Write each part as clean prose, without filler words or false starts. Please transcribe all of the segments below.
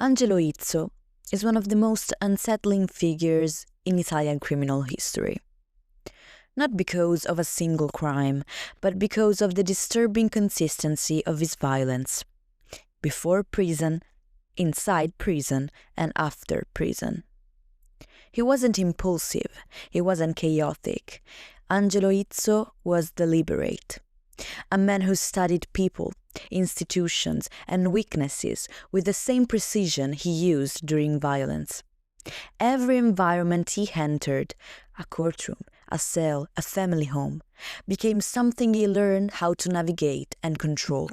Angelo Izzo is one of the most unsettling figures in Italian criminal history. Not because of a single crime, but because of the disturbing consistency of his violence. Before prison, inside prison, and after prison. He wasn't impulsive, he wasn't chaotic. Angelo Izzo was deliberate. A man who studied people, institutions, and weaknesses with the same precision he used during violence. Every environment he entered, a courtroom, a cell, a family home, became something he learned how to navigate and control.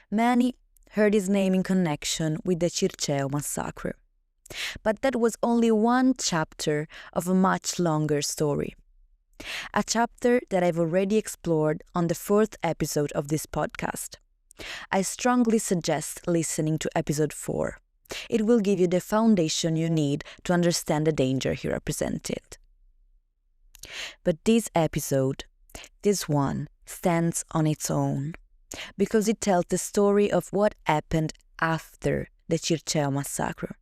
Many heard his name in connection with the Circeo Massacre. But that was only one chapter of a much longer story. A chapter that I've already explored on the 4th episode of this podcast. I strongly suggest listening to episode 4. It will give you the foundation you need to understand the danger he represented. But this episode, this one, stands on its own, because it tells the story of what happened after the Circeo Massacre.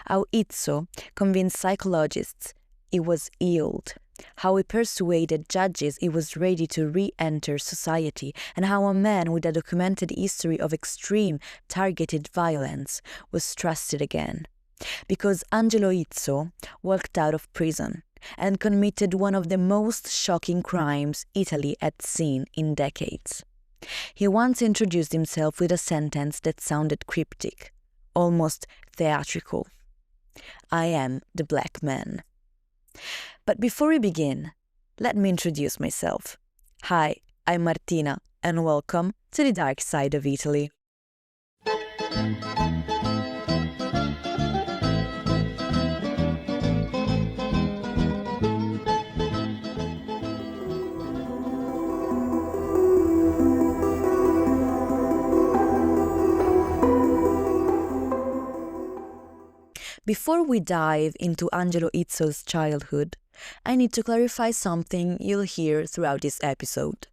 How Izzo convinced psychologists he was healed, how he persuaded judges he was ready to re-enter society, and how a man with a documented history of extreme, targeted violence was trusted again. Because Angelo Izzo walked out of prison and committed one of the most shocking crimes Italy had seen in decades. He once introduced himself with a sentence that sounded cryptic, almost theatrical. I am the black man. But before we begin, let me introduce myself. Hi, I'm Martina, and welcome to the dark side of Italy. Before we dive into Angelo Izzo's childhood, I need to clarify something you'll hear throughout this episode.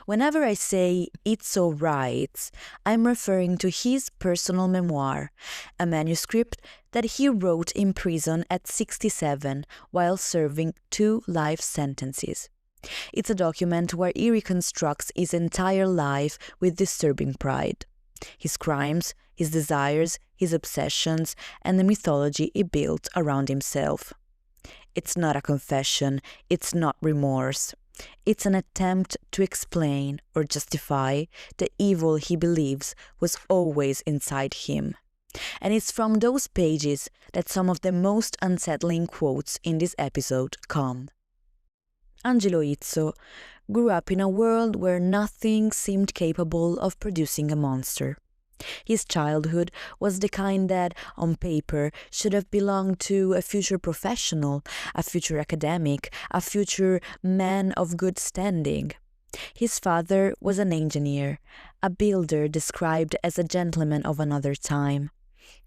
Whenever I say Izzo writes, I'm referring to his personal memoir, a manuscript that he wrote in prison at 67 while serving 2 life sentences. It's a document where he reconstructs his entire life with disturbing pride. His crimes, his desires, his obsessions, and the mythology he built around himself. It's not a confession, it's not remorse. It's an attempt to explain or justify the evil he believes was always inside him. And it's from those pages that some of the most unsettling quotes in this episode come. Angelo Izzo grew up in a world where nothing seemed capable of producing a monster. His childhood was the kind that, on paper, should have belonged to a future professional, a future academic, a future man of good standing. His father was an engineer, a builder described as a gentleman of another time.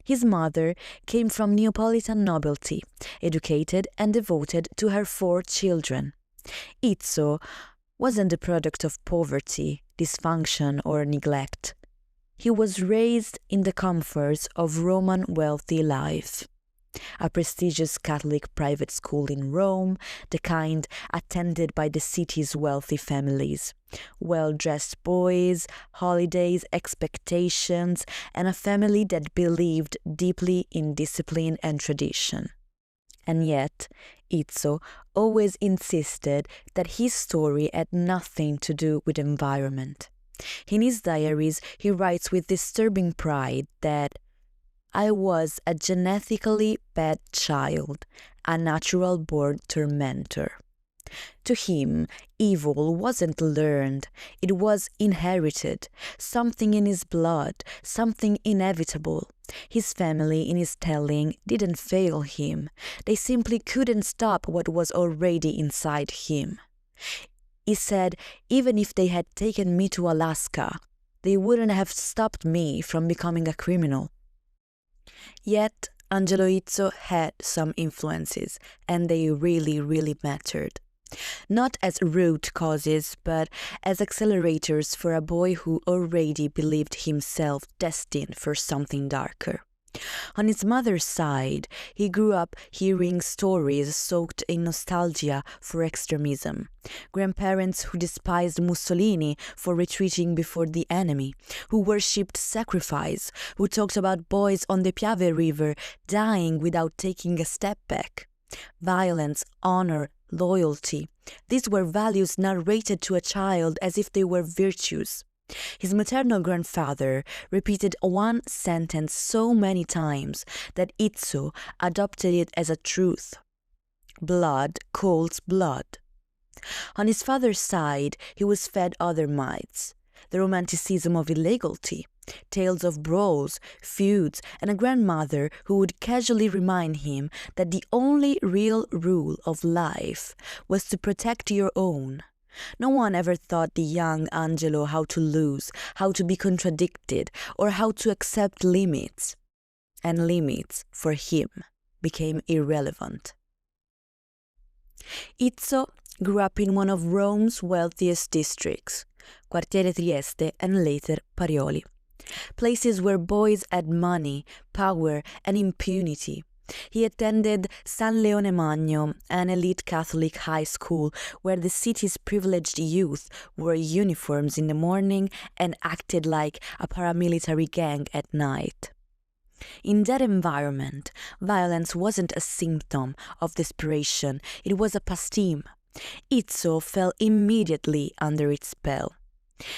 His mother came from Neapolitan nobility, educated and devoted to her 4 children. Izzo wasn't the product of poverty, dysfunction, or neglect. He was raised in the comforts of Roman wealthy life. A prestigious Catholic private school in Rome, the kind attended by the city's wealthy families. Well-dressed boys, holidays, expectations, and a family that believed deeply in discipline and tradition. And yet, Izzo always insisted that his story had nothing to do with environment. In his diaries, he writes with disturbing pride that I was a genetically bad child, a natural-born tormentor. To him, evil wasn't learned, it was inherited, something in his blood, something inevitable. His family, in his telling, didn't fail him. They simply couldn't stop what was already inside him. He said, even if they had taken me to Alaska, they wouldn't have stopped me from becoming a criminal. Yet, Angelo Izzo had some influences, and they really mattered. Not as root causes, but as accelerators for a boy who already believed himself destined for something darker. On his mother's side, he grew up hearing stories soaked in nostalgia for extremism. Grandparents who despised Mussolini for retreating before the enemy, who worshipped sacrifice, who talked about boys on the Piave River dying without taking a step back. Violence, honor, loyalty. These were values narrated to a child as if they were virtues. His maternal grandfather repeated one sentence so many times that Izzo adopted it as a truth. Blood calls blood. On his father's side, he was fed other myths. The romanticism of illegality, tales of brawls, feuds, and a grandmother who would casually remind him that the only real rule of life was to protect your own. No one ever taught the young Angelo how to lose, how to be contradicted, or how to accept limits. And limits, for him, became irrelevant. Izzo grew up in one of Rome's wealthiest districts, Quartiere Trieste and later Parioli. Places where boys had money, power, and impunity. He attended San Leone Magno, an elite Catholic high school where the city's privileged youth wore uniforms in the morning and acted like a paramilitary gang at night. In that environment, violence wasn't a symptom of desperation, it was a pastime. Izzo fell immediately under its spell.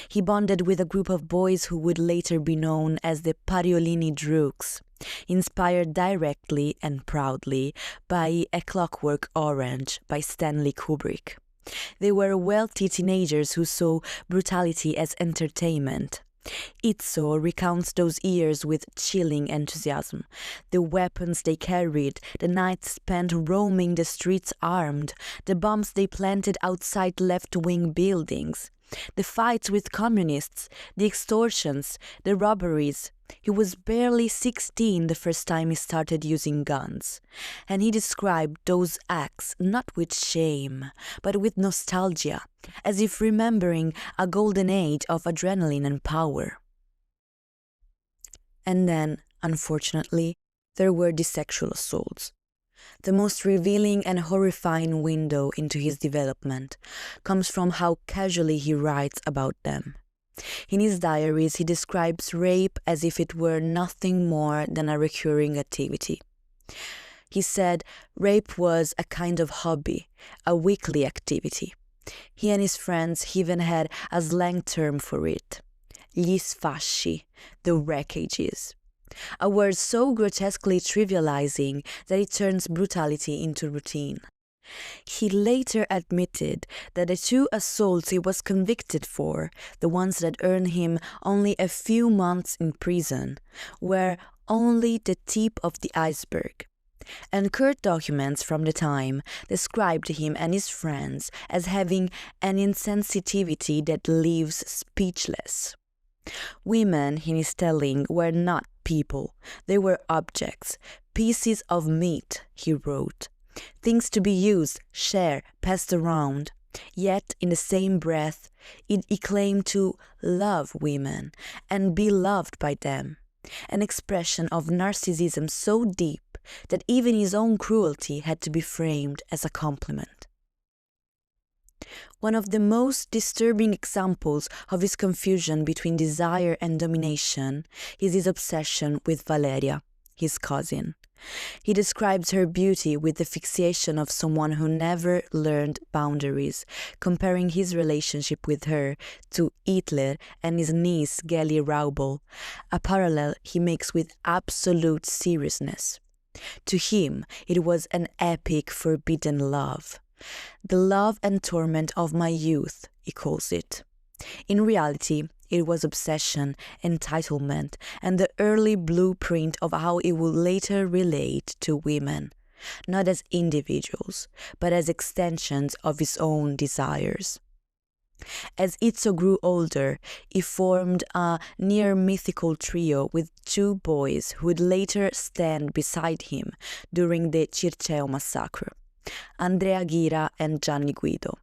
He bonded with a group of boys who would later be known as the Pariolini Droogs, inspired directly and proudly by A Clockwork Orange by Stanley Kubrick. They were wealthy teenagers who saw brutality as entertainment. Izzo recounts those years with chilling enthusiasm. The weapons they carried, the nights spent roaming the streets armed, the bombs they planted outside left-wing buildings, the fights with communists, the extortions, the robberies. He was barely 16 the first time he started using guns, and he described those acts not with shame, but with nostalgia, as if remembering a golden age of adrenaline and power. And then, unfortunately, there were the sexual assaults. The most revealing and horrifying window into his development comes from how casually he writes about them. In his diaries, he describes rape as if it were nothing more than a recurring activity. He said rape was a kind of hobby, a weekly activity. He and his friends even had a slang term for it, gli sfasci, the wreckages. A word so grotesquely trivializing that it turns brutality into routine. He later admitted that the two assaults he was convicted for, the ones that earned him only a few months in prison, were only the tip of the iceberg. And court documents from the time described him and his friends as having an insensitivity that leaves speechless. Women, in his telling, were not people. They were objects, pieces of meat, he wrote. Things to be used, shared, passed around. Yet, in the same breath, he claimed to love women and be loved by them. An expression of narcissism so deep that even his own cruelty had to be framed as a compliment. One of the most disturbing examples of his confusion between desire and domination is his obsession with Valeria, his cousin. He describes her beauty with the fixation of someone who never learned boundaries, comparing his relationship with her to Hitler and his niece Geli Raubel, a parallel he makes with absolute seriousness. To him, it was an epic forbidden love. The love and torment of my youth, he calls it. In reality, it was obsession, entitlement, and the early blueprint of how he would later relate to women, not as individuals, but as extensions of his own desires. As Izzo grew older, he formed a near-mythical trio with two boys who would later stand beside him during the Circeo Massacre, Andrea Ghira and Gianni Guido.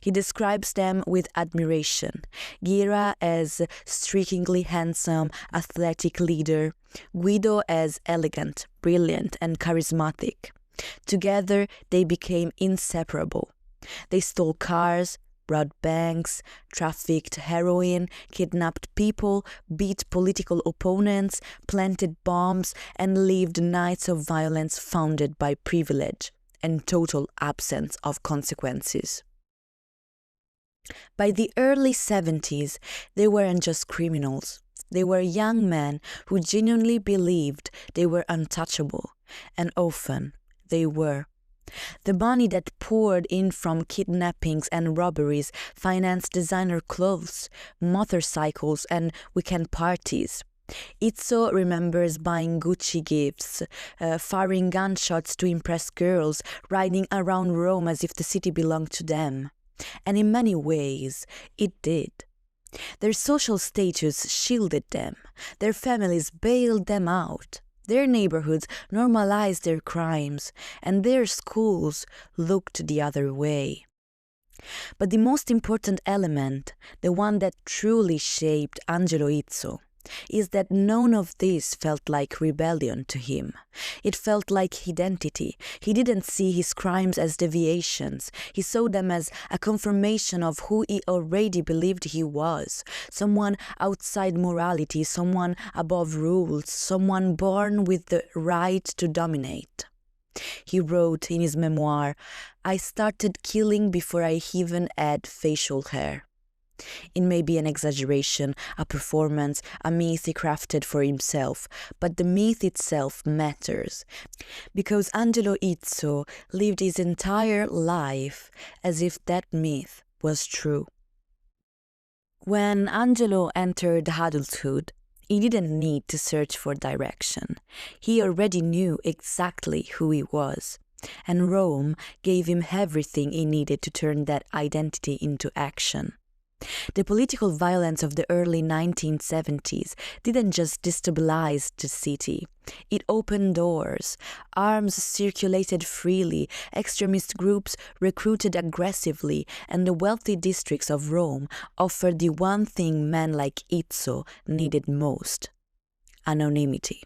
He describes them with admiration. Gira as strikingly handsome, athletic leader, Guido as elegant, brilliant, and charismatic. Together, they became inseparable. They stole cars, robbed banks, trafficked heroin, kidnapped people, beat political opponents, planted bombs, and lived nights of violence founded by privilege and total absence of consequences. By the early 70s, they weren't just criminals. They were young men who genuinely believed they were untouchable, and often they were. The money that poured in from kidnappings and robberies financed designer clothes, motorcycles, and weekend parties. Izzo remembers buying Gucci gifts, firing gunshots to impress girls, riding around Rome as if the city belonged to them. And in many ways, it did. Their social status shielded them. Their families bailed them out. Their neighborhoods normalized their crimes, and their schools looked the other way. But the most important element, the one that truly shaped Angelo Izzo, is that none of this felt like rebellion to him. It felt like identity. He didn't see his crimes as deviations. He saw them as a confirmation of who he already believed he was. Someone outside morality, someone above rules, someone born with the right to dominate. He wrote in his memoir, "I started killing before I even had facial hair." It may be an exaggeration, a performance, a myth he crafted for himself, but the myth itself matters, because Angelo Izzo lived his entire life as if that myth was true. When Angelo entered adulthood, he didn't need to search for direction. He already knew exactly who he was, and Rome gave him everything he needed to turn that identity into action. The political violence of the early 1970s didn't just destabilize the city. It opened doors. Arms circulated freely, extremist groups recruited aggressively, and the wealthy districts of Rome offered the one thing men like Izzo needed most: anonymity.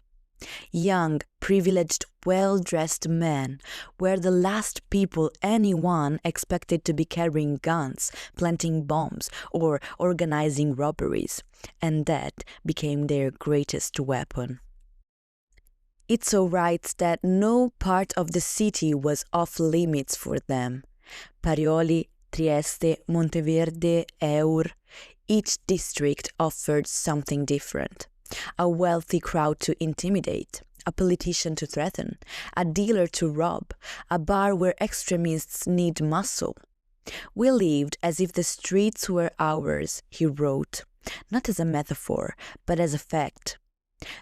Young, privileged, well-dressed men were the last people anyone expected to be carrying guns, planting bombs, or organizing robberies, and that became their greatest weapon. Izzo writes that no part of the city was off-limits for them. Parioli, Trieste, Monteverde, Eur, each district offered something different. A wealthy crowd to intimidate, a politician to threaten, a dealer to rob, a bar where extremists need muscle. We lived as if the streets were ours, he wrote, not as a metaphor, but as a fact.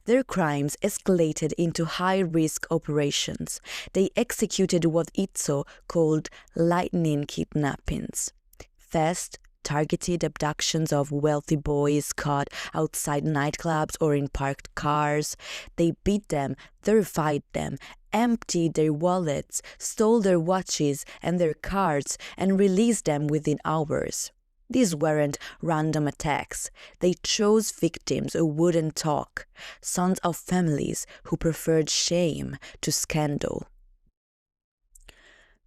Their crimes escalated into high-risk operations. They executed what Izzo called lightning kidnappings. Fast, targeted abductions of wealthy boys caught outside nightclubs or in parked cars. They beat them, terrified them, emptied their wallets, stole their watches and their cards, and released them within hours. These weren't random attacks. They chose victims who wouldn't talk, sons of families who preferred shame to scandal.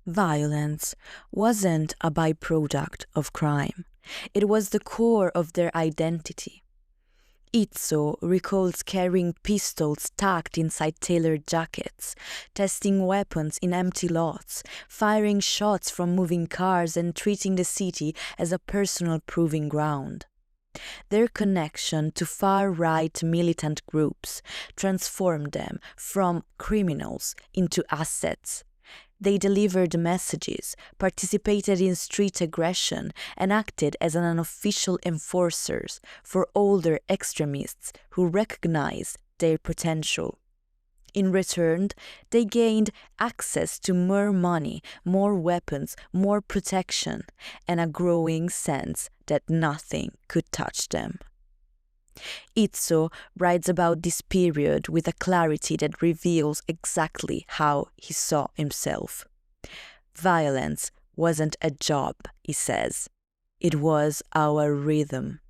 Violence wasn't a byproduct of crime. It was the core of their identity. Izzo recalls carrying pistols tucked inside tailored jackets, testing weapons in empty lots, firing shots from moving cars, and treating the city as a personal proving ground. Their connection to far-right militant groups transformed them from criminals into assets. They delivered messages, participated in street aggression, and acted as an unofficial enforcers for older extremists who recognized their potential. In return, they gained access to more money, more weapons, more protection, and a growing sense that nothing could touch them. Izzo writes about this period with a clarity that reveals exactly how he saw himself. Violence wasn't a job, he says. It was our rhythm.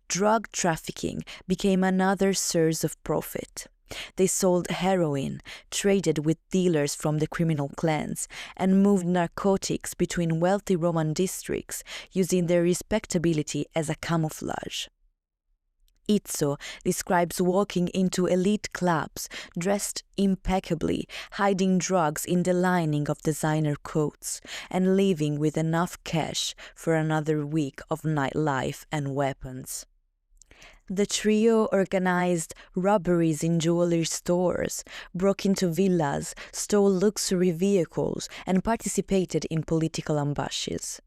Drug trafficking became another source of profit. They sold heroin, traded with dealers from the criminal clans, and moved narcotics between wealthy Roman districts, using their respectability as a camouflage. Izzo describes walking into elite clubs, dressed impeccably, hiding drugs in the lining of designer coats, and leaving with enough cash for another week of nightlife and weapons. The trio organized robberies in jewelry stores, broke into villas, stole luxury vehicles, and participated in political ambushes.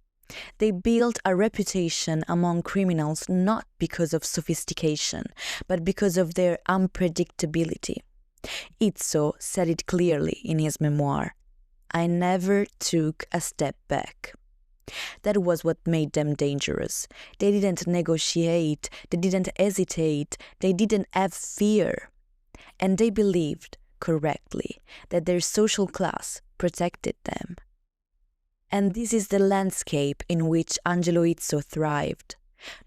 They built a reputation among criminals not because of sophistication, but because of their unpredictability. Izzo said it clearly in his memoir, "I never took a step back." That was what made them dangerous. They didn't negotiate, they didn't hesitate, they didn't have fear. And they believed, correctly, that their social class protected them. And this is the landscape in which Angelo Izzo thrived.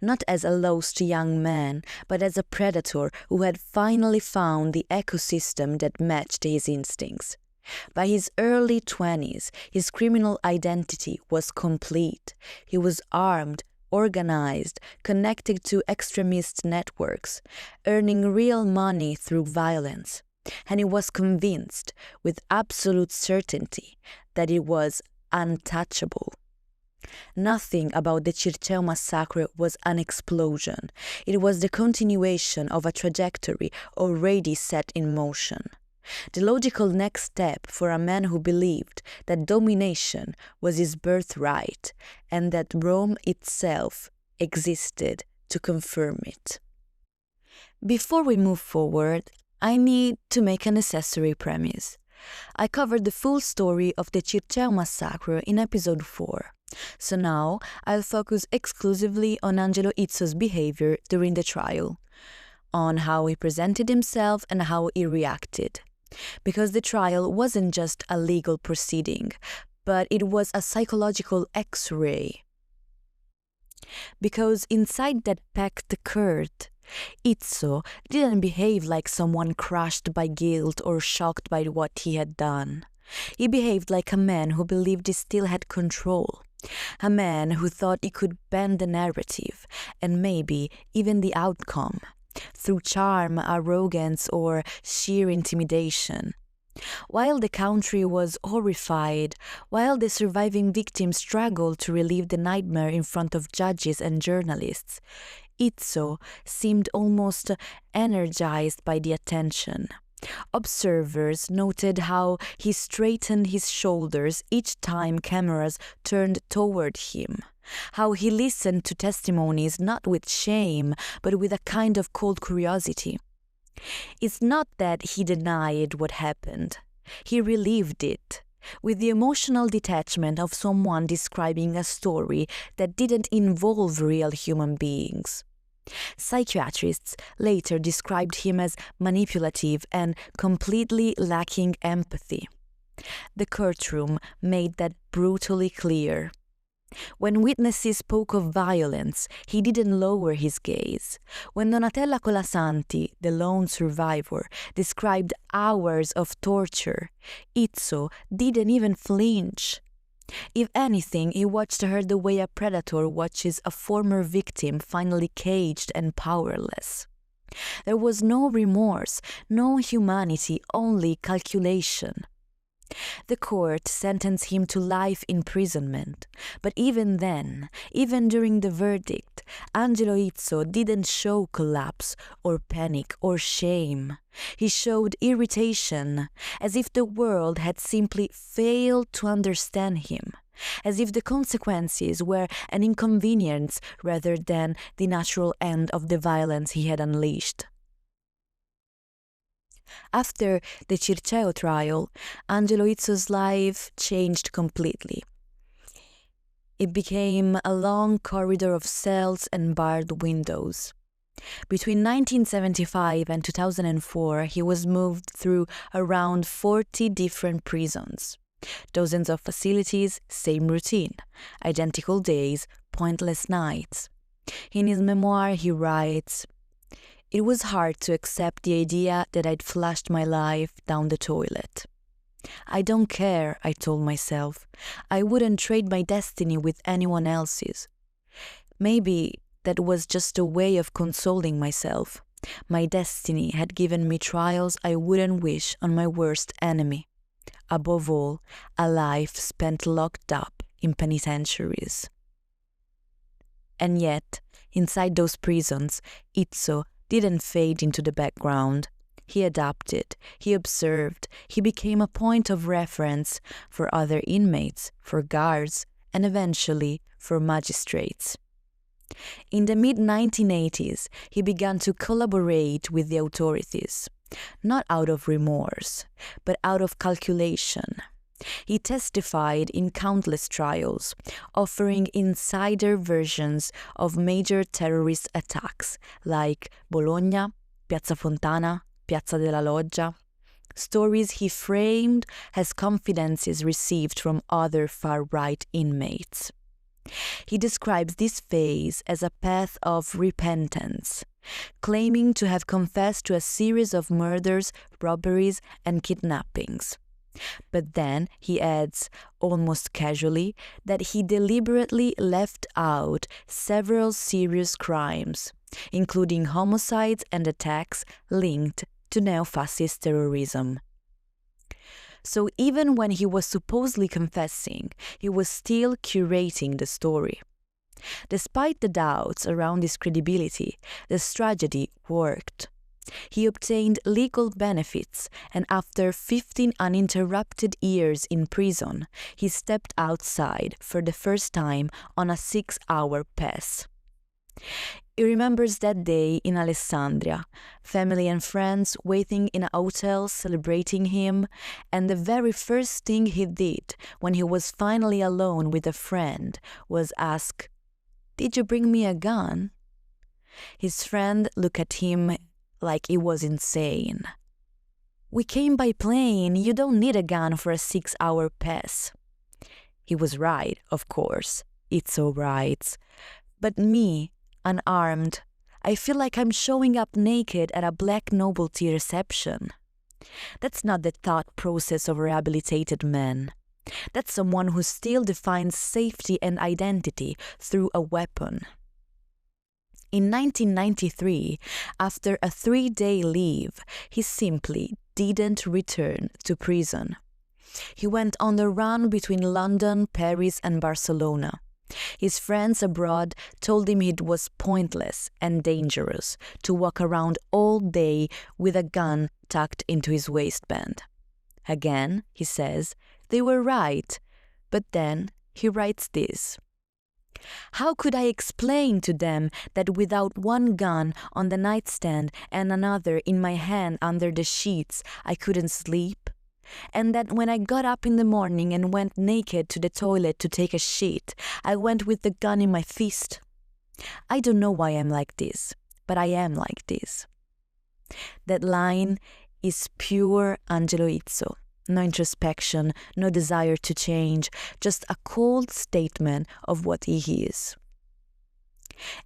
Not as a lost young man, but as a predator who had finally found the ecosystem that matched his instincts. By his early 20s, his criminal identity was complete. He was armed, organized, connected to extremist networks, earning real money through violence. And he was convinced, with absolute certainty, that he was untouchable. Nothing about the Circeo Massacre was an explosion. It was the continuation of a trajectory already set in motion. The logical next step for a man who believed that domination was his birthright and that Rome itself existed to confirm it. Before we move forward, I need to make a necessary premise. I covered the full story of the Circeo Massacre in episode 4, so now I'll focus exclusively on Angelo Izzo's behavior during the trial, on how he presented himself and how he reacted. Because the trial wasn't just a legal proceeding, but it was a psychological X-ray. Because inside that packed court, Izzo didn't behave like someone crushed by guilt or shocked by what he had done. He behaved like a man who believed he still had control. A man who thought he could bend the narrative, and maybe even the outcome, through charm, arrogance, or sheer intimidation. While the country was horrified, while the surviving victims struggled to relive the nightmare in front of judges and journalists, Izzo seemed almost energized by the attention. Observers noted how he straightened his shoulders each time cameras turned toward him, how he listened to testimonies not with shame, but with a kind of cold curiosity. It's not that he denied what happened. He relived it, with the emotional detachment of someone describing a story that didn't involve real human beings. Psychiatrists later described him as manipulative and completely lacking empathy. The courtroom made that brutally clear. When witnesses spoke of violence, he didn't lower his gaze. When Donatella Colasanti, the lone survivor, described hours of torture, Izzo didn't even flinch. If anything, he watched her the way a predator watches a former victim finally caged and powerless. There was no remorse, no humanity, only calculation. The court sentenced him to life imprisonment, but even then, even during the verdict, Angelo Izzo didn't show collapse or panic or shame. He showed irritation, as if the world had simply failed to understand him, as if the consequences were an inconvenience rather than the natural end of the violence he had unleashed. After the Circeo trial, Angelo Izzo's life changed completely. It became a long corridor of cells and barred windows. Between 1975 and 2004, he was moved through around 40 different prisons. Dozens of facilities, same routine. Identical days, pointless nights. In his memoir, he writes, "It was hard to accept the idea that I'd flushed my life down the toilet. I don't care, I told myself. I wouldn't trade my destiny with anyone else's. Maybe that was just a way of consoling myself. My destiny had given me trials I wouldn't wish on my worst enemy. Above all, a life spent locked up in penitentiaries." And yet, inside those prisons, Izzo didn't fade into the background. He adapted, he observed, he became a point of reference for other inmates, for guards, and eventually for magistrates. In the mid-1980s, he began to collaborate with the authorities, not out of remorse, but out of calculation. He testified in countless trials, offering insider versions of major terrorist attacks like Bologna, Piazza Fontana, Piazza della Loggia, stories he framed as confidences received from other far-right inmates. He describes this phase as a path of repentance, claiming to have confessed to a series of murders, robberies, and kidnappings. But then he adds, almost casually, that he deliberately left out several serious crimes, including homicides and attacks linked to neo-fascist terrorism. So even when he was supposedly confessing, he was still curating the story. Despite the doubts around his credibility, the strategy worked. He obtained legal benefits, and after 15 uninterrupted years in prison, he stepped outside for the first time on a 6-hour pass. He remembers that day in Alessandria, family and friends waiting in a hotel celebrating him, and the very first thing he did when he was finally alone with a friend was ask, "Did you bring me a gun?" His friend looked at him like he was insane. "We came by plane, you don't need a gun for a 6-hour pass." He was right, of course, Izzo writes. But me, unarmed, I feel like I'm showing up naked at a black novelty reception. That's not the thought process of a rehabilitated man. That's someone who still defines safety and identity through a weapon. In 1993, after a 3-day leave, he simply didn't return to prison. He went on the run between London, Paris, and Barcelona. His friends abroad told him it was pointless and dangerous to walk around all day with a gun tucked into his waistband. Again, he says, they were right, but then he writes this. "How could I explain to them that without one gun on the nightstand and another in my hand under the sheets, I couldn't sleep? And that when I got up in the morning and went naked to the toilet to take a shit, I went with the gun in my fist? I don't know why I'm like this, but I am like this." That line is pure Angelo Izzo. No introspection, no desire to change, just a cold statement of what he is.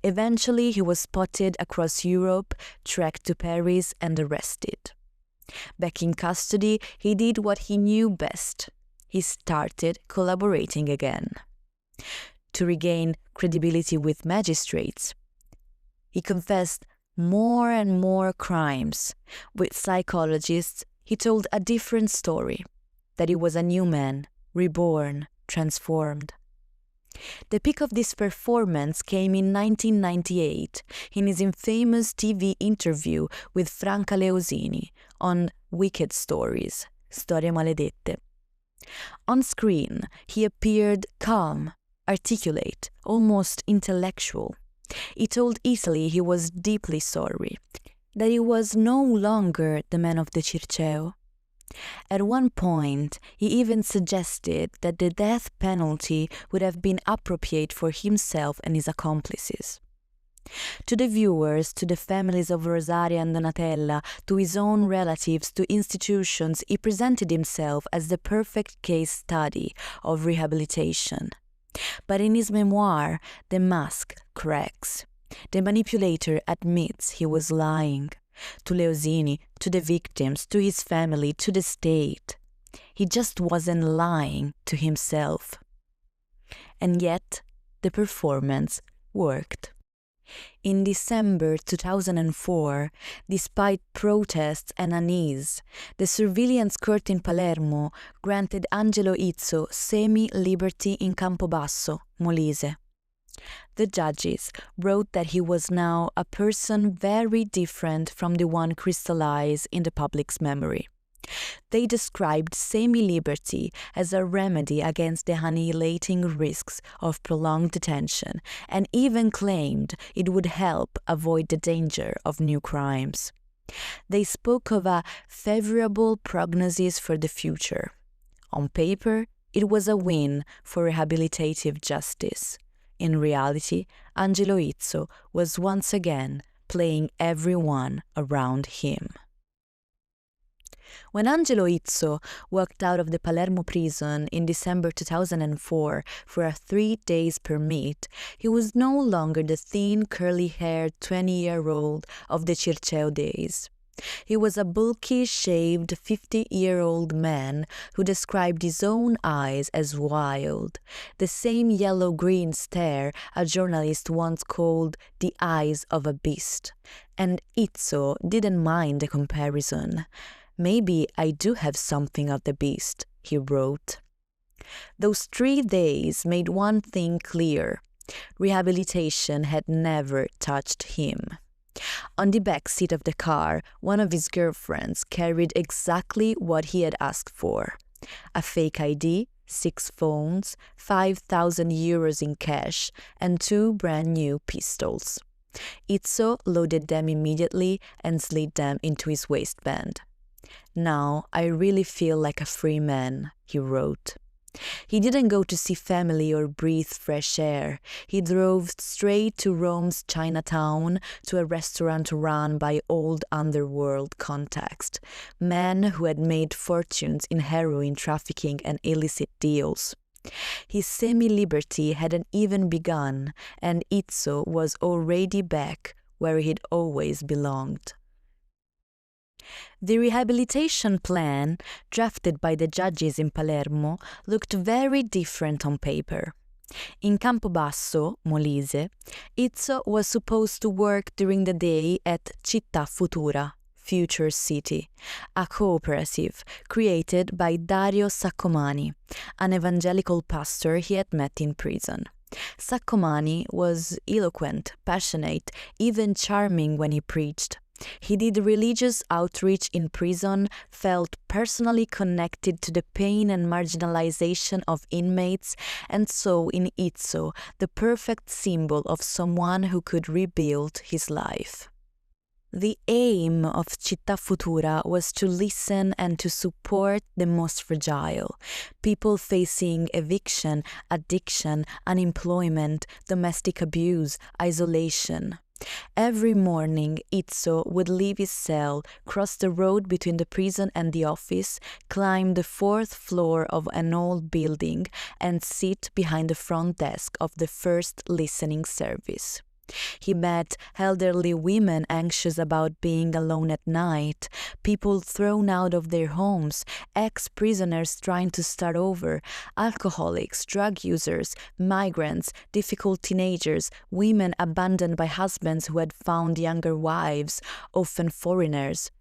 Eventually, he was spotted across Europe, tracked to Paris, and arrested. Back in custody, he did what he knew best. He started collaborating again. To regain credibility with magistrates, he confessed more and more crimes. With psychologists, he told a different story, that he was a new man, reborn, transformed. The peak of this performance came in 1998 in his infamous TV interview with Franca Leosini on Wicked Stories, Storie Maledette. On screen, he appeared calm, articulate, almost intellectual. He told Italy he was deeply sorry, that he was no longer the man of the Circeo. At one point, he even suggested that the death penalty would have been appropriate for himself and his accomplices. To the viewers, to the families of Rosaria and Donatella, to his own relatives, to institutions, he presented himself as the perfect case study of rehabilitation. But in his memoir, the mask cracks. The manipulator admits he was lying. To Leosini, to the victims, to his family, to the state. He just wasn't lying to himself. And yet, the performance worked. In December 2004, despite protests and unease, the surveillance court in Palermo granted Angelo Izzo semi-liberty in Campobasso, Molise. The judges wrote that he was now a person very different from the one crystallized in the public's memory. They described semi-liberty as a remedy against the annihilating risks of prolonged detention and even claimed it would help avoid the danger of new crimes. They spoke of a favorable prognosis for the future. On paper, it was a win for rehabilitative justice. In reality, Angelo Izzo was once again playing everyone around him. When Angelo Izzo walked out of the Palermo prison in December 2004 for a 3-day permit, he was no longer the thin, curly-haired 20-year-old of the Circeo days. He was a bulky, shaved 50-year-old man who described his own eyes as wild, the same yellow-green stare a journalist once called the eyes of a beast. And Izzo didn't mind the comparison. "Maybe I do have something of the beast," he wrote. Those 3 days made one thing clear. Rehabilitation had never touched him. On the back seat of the car, one of his girlfriends carried exactly what he had asked for: a fake ID, 6 phones, 5,000 euros in cash, and 2 brand new pistols. Izzo loaded them immediately and slid them into his waistband. "Now I really feel like a free man," he wrote. He didn't go to see family or breathe fresh air. He drove straight to Rome's Chinatown, to a restaurant run by old underworld contacts, men who had made fortunes in heroin trafficking and illicit deals. His semi-liberty hadn't even begun, and Izzo was already back where he'd always belonged. The rehabilitation plan, drafted by the judges in Palermo, looked very different on paper. In Campobasso, Molise, Izzo was supposed to work during the day at Città Futura, Future City, a cooperative created by Dario Saccomani, an evangelical pastor he had met in prison. Saccomani was eloquent, passionate, even charming when he preached. He did religious outreach in prison, felt personally connected to the pain and marginalization of inmates, and saw in Izzo the perfect symbol of someone who could rebuild his life. The aim of Città Futura was to listen and to support the most fragile, people facing eviction, addiction, unemployment, domestic abuse, isolation. Every morning, Izzo would leave his cell, cross the road between the prison and the office, climb the 4th floor of an old building, and sit behind the front desk of the first listening service. He met elderly women anxious about being alone at night, people thrown out of their homes, ex-prisoners trying to start over, alcoholics, drug users, migrants, difficult teenagers, women abandoned by husbands who had found younger wives, often foreigners.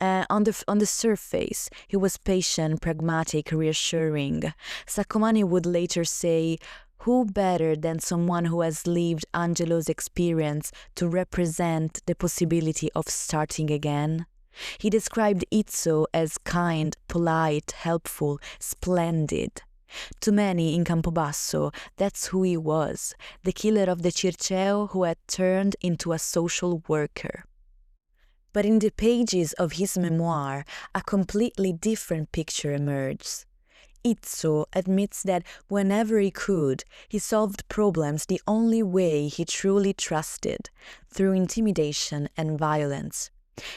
On the surface, he was patient, pragmatic, reassuring. Saccomani would later say, "Who better than someone who has lived Angelo's experience to represent the possibility of starting again?" He described Izzo as kind, polite, helpful, splendid. To many in Campobasso, that's who he was, the killer of the Circeo who had turned into a social worker. But in the pages of his memoir, a completely different picture emerges. Izzo admits that whenever he could, he solved problems the only way he truly trusted, through intimidation and violence.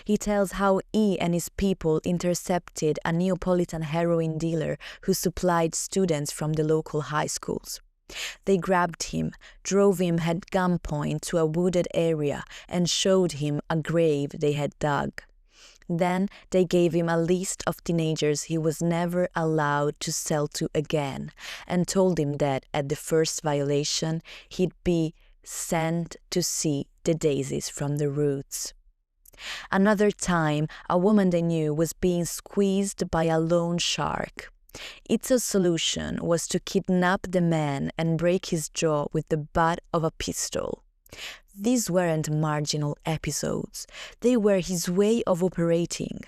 He tells how he and his people intercepted a Neapolitan heroin dealer who supplied students from the local high schools. They grabbed him, drove him at gunpoint to a wooded area, and showed him a grave they had dug. Then they gave him a list of teenagers he was never allowed to sell to again, and told him that at the first violation he'd be sent to see the daisies from the roots. Another time, a woman they knew was being squeezed by a loan shark. Izzo's solution was to kidnap the man and break his jaw with the butt of a pistol. These weren't marginal episodes. They were his way of operating.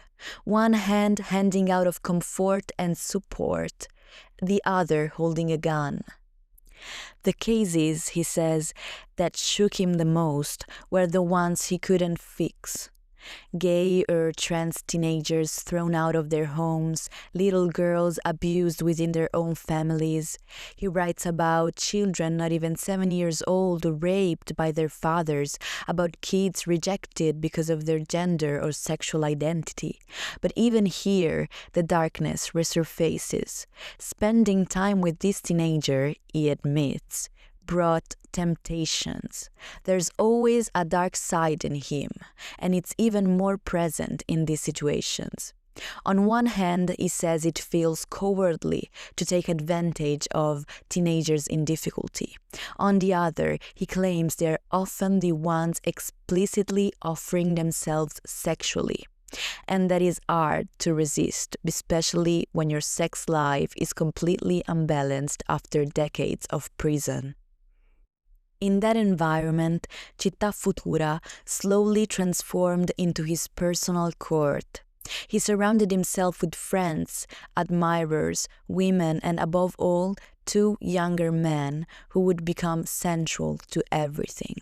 One hand handing out of comfort and support, the other holding a gun. The cases, he says, that shook him the most were the ones he couldn't fix. Gay or trans teenagers thrown out of their homes, little girls abused within their own families. He writes about children not even 7 years old raped by their fathers, about kids rejected because of their gender or sexual identity. But even here, the darkness resurfaces. Spending time with this teenager, he admits, brought temptations. There's always a dark side in him, and it's even more present in these situations. On one hand, he says it feels cowardly to take advantage of teenagers in difficulty. On the other, he claims they're often the ones explicitly offering themselves sexually, and that is hard to resist, especially when your sex life is completely unbalanced after decades of prison. In that environment, Città Futura slowly transformed into his personal court. He surrounded himself with friends, admirers, women, and above all, 2 younger men who would become central to everything: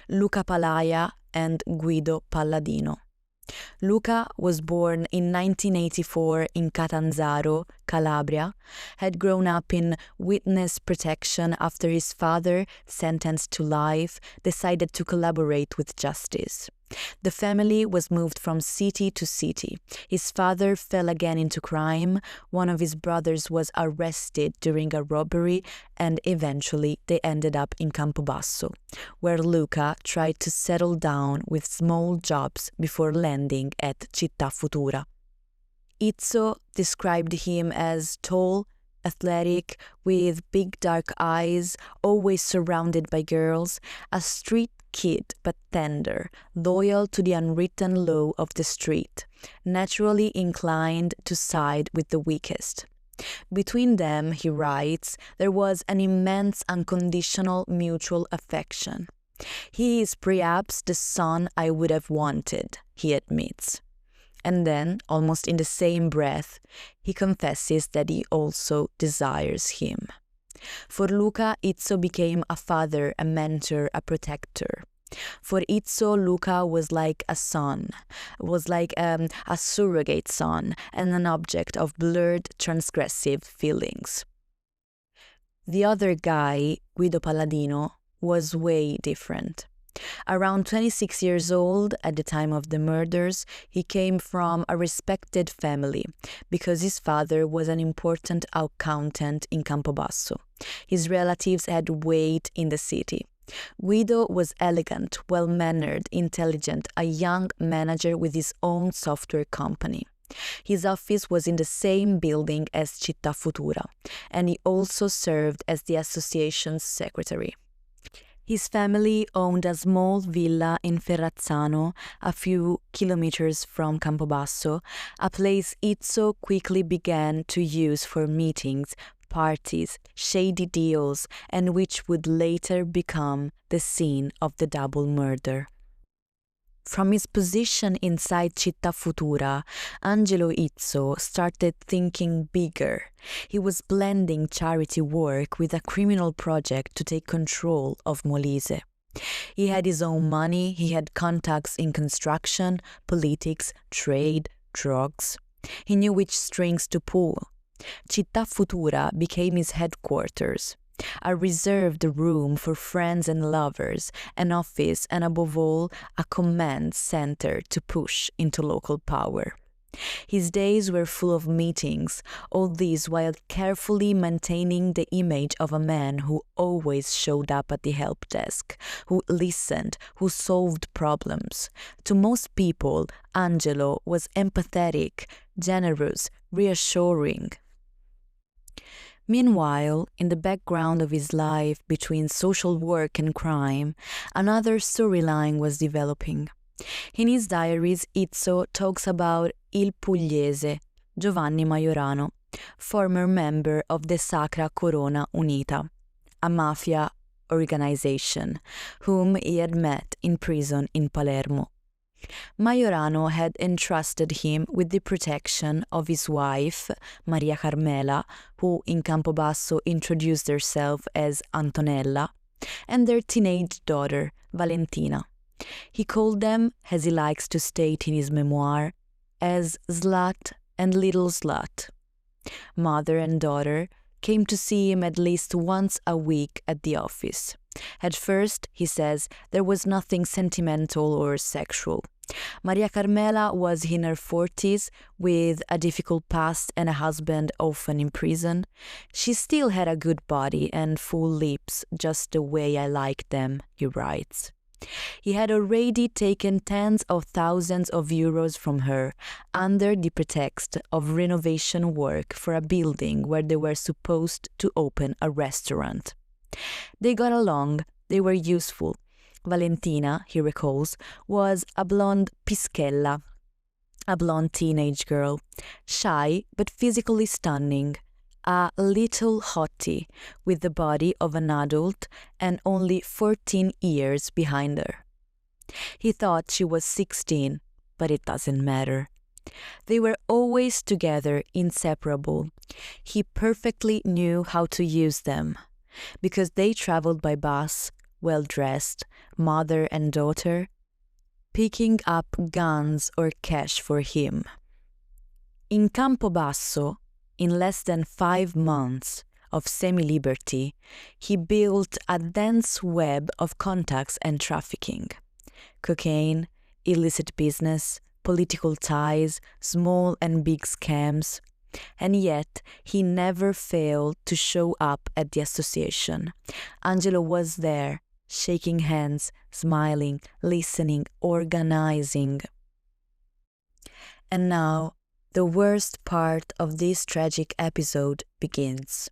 Luca Palaia and Guido Palladino. Luca was born in 1984 in Catanzaro, Calabria, had grown up in witness protection after his father, sentenced to life, decided to collaborate with justice. The family was moved from city to city. His father fell again into crime, one of his brothers was arrested during a robbery, and eventually they ended up in Campobasso, where Luca tried to settle down with small jobs before landing at Città Futura. Izzo described him as tall, athletic, with big dark eyes, always surrounded by girls, a street kid but tender, loyal to the unwritten law of the street, naturally inclined to side with the weakest. Between them, he writes, there was an immense unconditional mutual affection. He is perhaps the son I would have wanted, he admits. And then, almost in the same breath, he confesses that he also desires him. For Luca, Izzo became a father, a mentor, a protector. For Izzo, Luca was like a son, was like a surrogate son and an object of blurred, transgressive feelings. The other guy, Guido Palladino, was way different. Around 26 years old at the time of the murders, he came from a respected family because his father was an important accountant in Campobasso. His relatives had weight in the city. Guido was elegant, well-mannered, intelligent, a young manager with his own software company. His office was in the same building as Città Futura, and he also served as the association's secretary. His family owned a small villa in Ferrazzano, a few kilometers from Campobasso, a place Izzo quickly began to use for meetings, parties, shady deals, and which would later become the scene of the double murder. From his position inside Città Futura, Angelo Izzo started thinking bigger. He was blending charity work with a criminal project to take control of Molise. He had his own money, he had contacts in construction, politics, trade, drugs. He knew which strings to pull. Città Futura became his headquarters, a reserved room for friends and lovers, an office, and above all, a command center to push into local power. His days were full of meetings, all these while carefully maintaining the image of a man who always showed up at the help desk, who listened, who solved problems. To most people, Angelo was empathetic, generous, reassuring. Meanwhile, in the background of his life between social work and crime, another storyline was developing. In his diaries, Izzo talks about Il Pugliese, Giovanni Majorano, former member of the Sacra Corona Unita, a mafia organization, whom he had met in prison in Palermo. Majorano had entrusted him with the protection of his wife, Maria Carmela, who in Campobasso introduced herself as Antonella, and their teenage daughter, Valentina. He called them, as he likes to state in his memoir, as Slut and Little Slut. Mother and daughter came to see him at least once a week at the office. At first, he says, there was nothing sentimental or sexual. Maria Carmela was in her 40s, with a difficult past and a husband often in prison. She still had a good body and full lips, just the way I liked them, he writes. He had already taken tens of thousands of euros from her under the pretext of renovation work for a building where they were supposed to open a restaurant. They got along, they were useful. Valentina, he recalls, was a blonde pischella, a blonde teenage girl, shy but physically stunning, a little hottie with the body of an adult and only 14 years behind her. He thought she was 16, but it doesn't matter. They were always together, inseparable. He perfectly knew how to use them, because they traveled by bus, well-dressed, mother and daughter, picking up guns or cash for him. In Campobasso, in less than 5 months of semi-liberty, he built a dense web of contacts and trafficking. Cocaine, illicit business, political ties, small and big scams. And yet, he never failed to show up at the association. Angelo was there, shaking hands, smiling, listening, organizing. And now, the worst part of this tragic episode begins.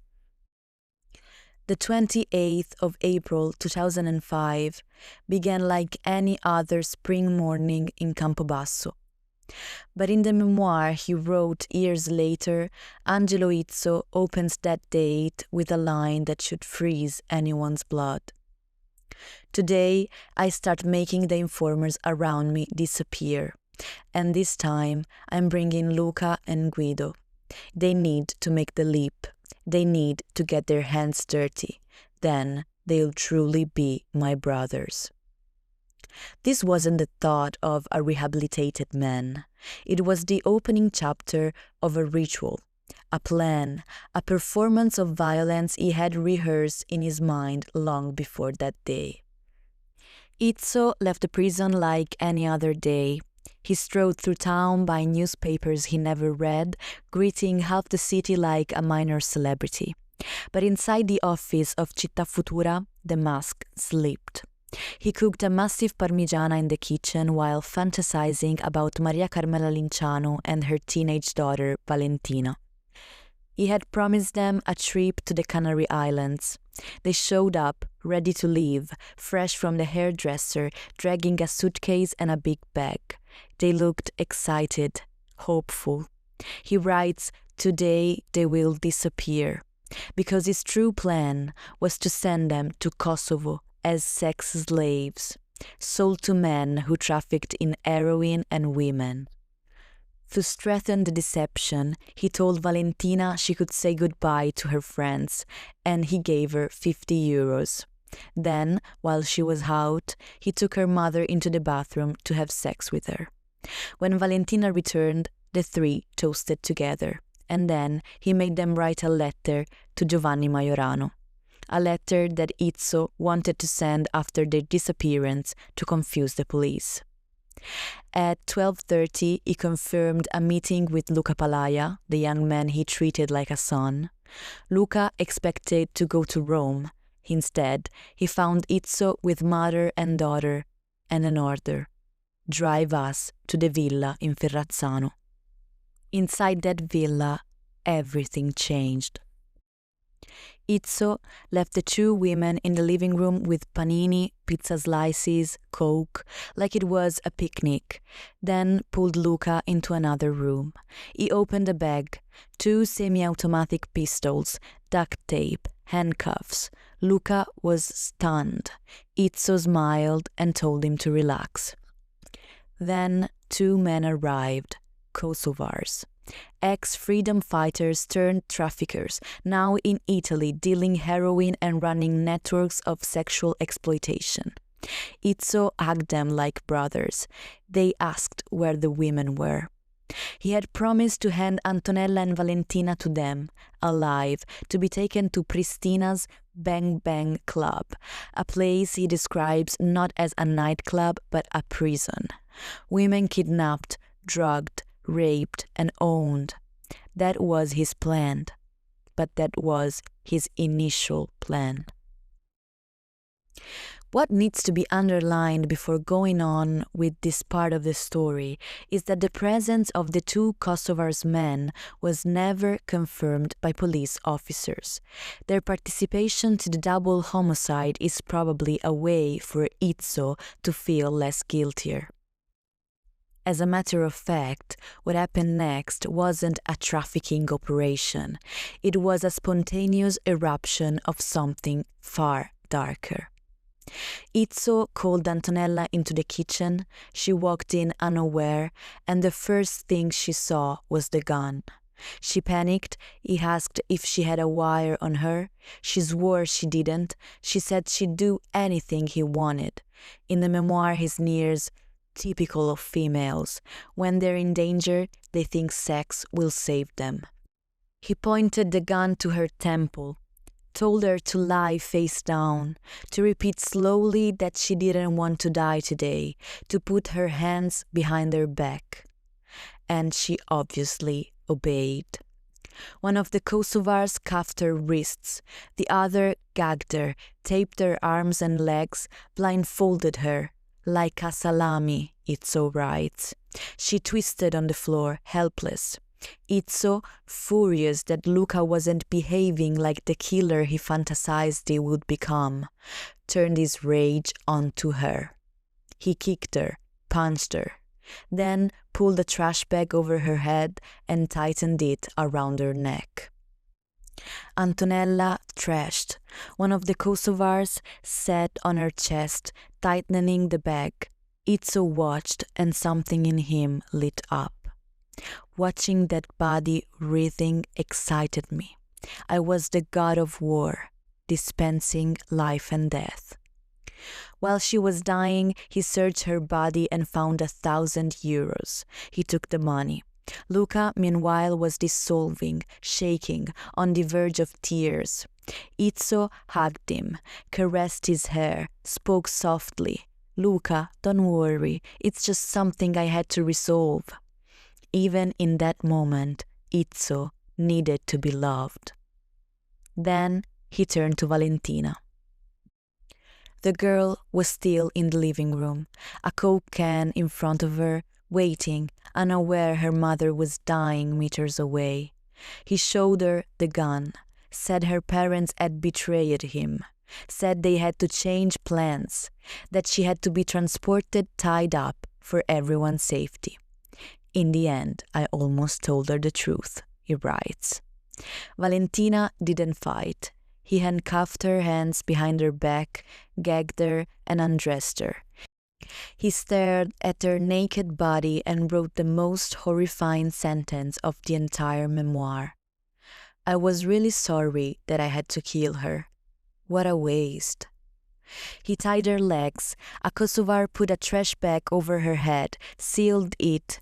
The 28th of April 2005 began like any other spring morning in Campobasso. But in the memoir he wrote years later, Angelo Izzo opens that date with a line that should freeze anyone's blood. Today, I start making the informers around me disappear. And this time, I'm bringing Luca and Guido. They need to make the leap. They need to get their hands dirty. Then they'll truly be my brothers. This wasn't the thought of a rehabilitated man. It was the opening chapter of a ritual, a plan, a performance of violence he had rehearsed in his mind long before that day. Izzo left the prison like any other day. He strode through town buying newspapers he never read, greeting half the city like a minor celebrity. But inside the office of Città Futura, the mask slipped. He cooked a massive parmigiana in the kitchen while fantasizing about Maria Carmela Linciano and her teenage daughter, Valentina. He had promised them a trip to the Canary Islands. They showed up, ready to leave, fresh from the hairdresser, dragging a suitcase and a big bag. They looked excited, hopeful. He writes, "Today they will disappear," because his true plan was to send them to Kosovo as sex slaves, sold to men who trafficked in heroin and women. To strengthen the deception, he told Valentina she could say goodbye to her friends, and he gave her 50 euros. Then, while she was out, he took her mother into the bathroom to have sex with her. When Valentina returned, the three toasted together. and then he made them write a letter to Giovanni Majorano, a letter that Izzo wanted to send after their disappearance to confuse the police. At 12:30, he confirmed a meeting with Luca Palaia, the young man he treated like a son. Luca expected to go to Rome. Instead, he found Izzo with mother and daughter and an order: drive us to the villa in Ferrazzano. Inside that villa, everything changed. Izzo left the two women in the living room with panini, pizza slices, coke, like it was a picnic, then pulled Luca into another room. He opened a bag, 2 semi-automatic pistols, duct tape, handcuffs. Luca was stunned. Izzo smiled and told him to relax. Then 2 men arrived, Kosovars. Ex-freedom fighters turned traffickers, now in Italy dealing heroin and running networks of sexual exploitation. Izzo hugged them like brothers. They asked where the women were. He had promised to hand Antonella and Valentina to them, alive, to be taken to Pristina's Bang Bang Club, a place he describes not as a nightclub but a prison. Women kidnapped, drugged, raped and owned. That was his plan, but that was his initial plan. What needs to be underlined before going on with this part of the story is that the presence of the 2 Kosovars men was never confirmed by police officers. Their participation to the double homicide is probably a way for Izzo to feel less guiltier. As a matter of fact, what happened next wasn't a trafficking operation. It was a spontaneous eruption of something far darker. Izzo called Antonella into the kitchen. She walked in unaware, and the first thing she saw was the gun. She panicked. He asked if she had a wire on her. She swore she didn't. She said she'd do anything he wanted. In the memoir he sneers, typical of females. When they're in danger, they think sex will save them. He pointed the gun to her temple, told her to lie face down, to repeat slowly that she didn't want to die today, to put her hands behind her back. And she obviously obeyed. One of the Kosovars cuffed her wrists, the other gagged her, taped her arms and legs, blindfolded her. Like a salami, Izzo writes. She twisted on the floor, helpless. Izzo, furious that Luca wasn't behaving like the killer he fantasized he would become, turned his rage onto her. He kicked her, punched her, then pulled a trash bag over her head and tightened it around her neck. Antonella thrashed. One of the Kosovars sat on her chest, tightening the bag. Izzo watched, and something in him lit up. Watching that body writhing excited me. I was the god of war, dispensing life and death. While she was dying, he searched her body and found 1,000 euros. He took the money. Luca, meanwhile, was dissolving, shaking, on the verge of tears. Izzo hugged him, caressed his hair, spoke softly. "Luca, don't worry, it's just something I had to resolve." Even in that moment, Izzo needed to be loved. Then he turned to Valentina. The girl was still in the living room, a Coke can in front of her, waiting, unaware her mother was dying meters away. He showed her the gun, said her parents had betrayed him, said they had to change plans, that she had to be transported tied up for everyone's safety. "In the end, I almost told her the truth," he writes. Valentina didn't fight. He handcuffed her hands behind her back, gagged her, and undressed her. He stared at her naked body and wrote the most horrifying sentence of the entire memoir. "I was really sorry that I had to kill her. What a waste." He tied her legs. A Kosovar put a trash bag over her head, sealed it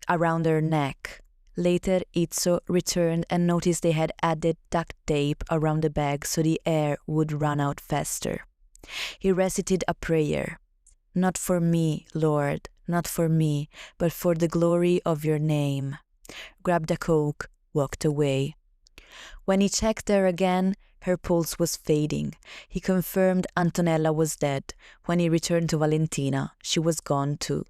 around her neck. Later, Izzo returned and noticed they had added duct tape around the bag so the air would run out faster. He recited a prayer. "Not for me, Lord, not for me, but for the glory of your name." Grabbed a Coke, walked away. When he checked her again, her pulse was fading. He confirmed Antonella was dead. When he returned to Valentina, she was gone too.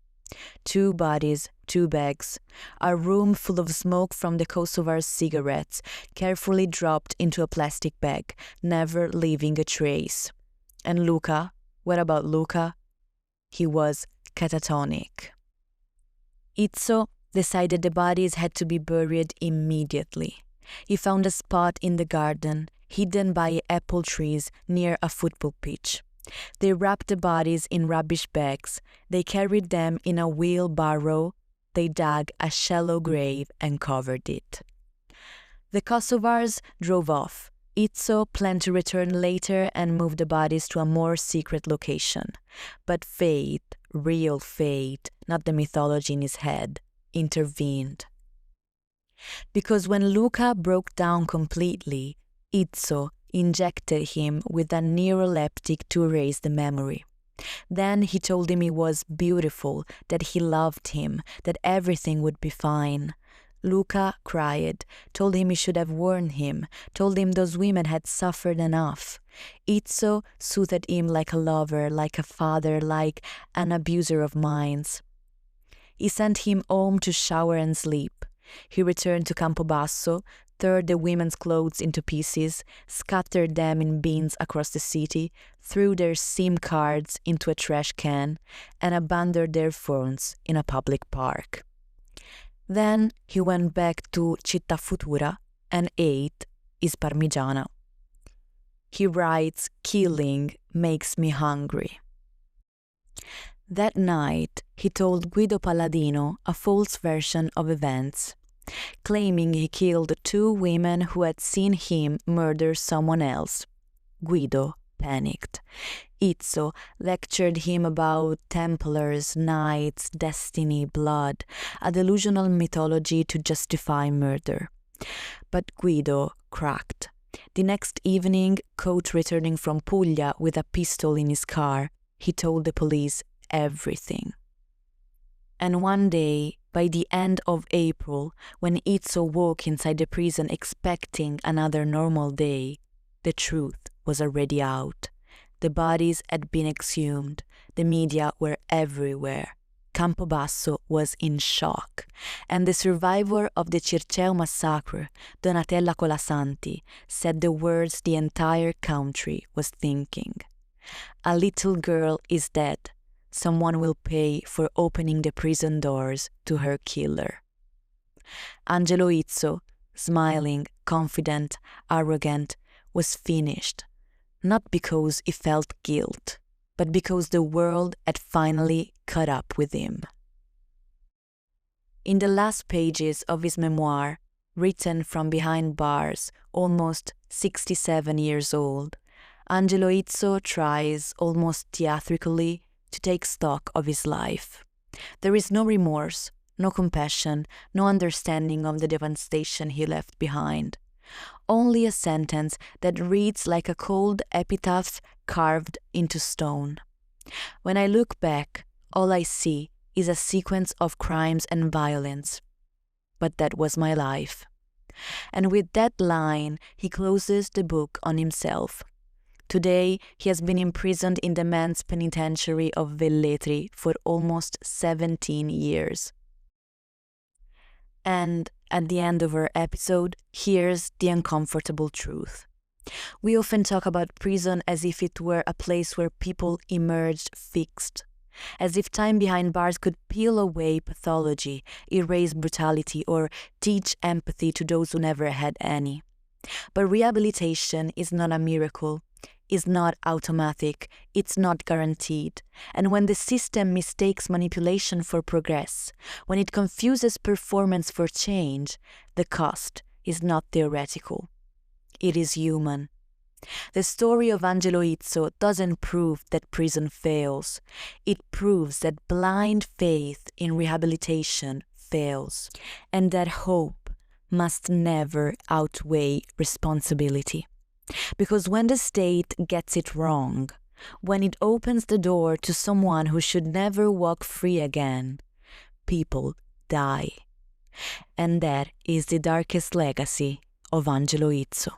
2 bodies, 2 bags, a room full of smoke from the Kosovar's cigarettes, carefully dropped into a plastic bag, never leaving a trace. And Luca? What about Luca? He was catatonic. Izzo decided the bodies had to be buried immediately. He found a spot in the garden, hidden by apple trees near a football pitch. They wrapped the bodies in rubbish bags. They carried them in a wheelbarrow. They dug a shallow grave and covered it. The Kosovars drove off. Izzo planned to return later and move the bodies to a more secret location. But fate, real fate, not the mythology in his head, intervened. Because when Luca broke down completely, Izzo injected him with a neuroleptic to erase the memory. Then he told him he was beautiful, that he loved him, that everything would be fine. Luca cried, told him he should have warned him, told him those women had suffered enough. Izzo soothed him like a lover, like a father, like an abuser of minds. He sent him home to shower and sleep. He returned to Campobasso, tore the women's clothes into pieces, scattered them in bins across the city, threw their SIM cards into a trash can, and abandoned their phones in a public park. Then he went back to Città Futura and ate his parmigiana. He writes, "Killing makes me hungry." That night, he told Guido Palladino a false version of events, claiming he killed 2 women who had seen him murder someone else. Guido panicked. Izzo lectured him about Templars, knights, destiny, blood, a delusional mythology to justify murder. But Guido cracked. The next evening, caught returning from Puglia with a pistol in his car, he told the police everything. And one day, by the end of April, when Izzo woke inside the prison expecting another normal day, the truth was already out. The bodies had been exhumed. The media were everywhere. Campobasso was in shock. And the survivor of the Circeo Massacre, Donatella Colasanti, said the words the entire country was thinking. "A little girl is dead. Someone will pay for opening the prison doors to her killer." Angelo Izzo, smiling, confident, arrogant, was finished, not because he felt guilt, but because the world had finally caught up with him. In the last pages of his memoir, written from behind bars, almost 67 years old, Angelo Izzo tries, almost theatrically, to take stock of his life. There is no remorse, no compassion, no understanding of the devastation he left behind. Only a sentence that reads like a cold epitaph carved into stone. When I look back, all I see is a sequence of crimes and violence. But that was my life. And with that line, he closes the book on himself. Today, he has been imprisoned in the men's penitentiary of Velletri for almost 17 years. And at the end of our episode, here's the uncomfortable truth. We often talk about prison as if it were a place where people emerged fixed, as if time behind bars could peel away pathology, erase brutality, or teach empathy to those who never had any. But rehabilitation is not a miracle. Is not automatic, it's not guaranteed. And when the system mistakes manipulation for progress, when it confuses performance for change, the cost is not theoretical. It is human. The story of Angelo Izzo doesn't prove that prison fails. It proves that blind faith in rehabilitation fails, and that hope must never outweigh responsibility. Because when the state gets it wrong, when it opens the door to someone who should never walk free again, people die. And that is the darkest legacy of Angelo Izzo.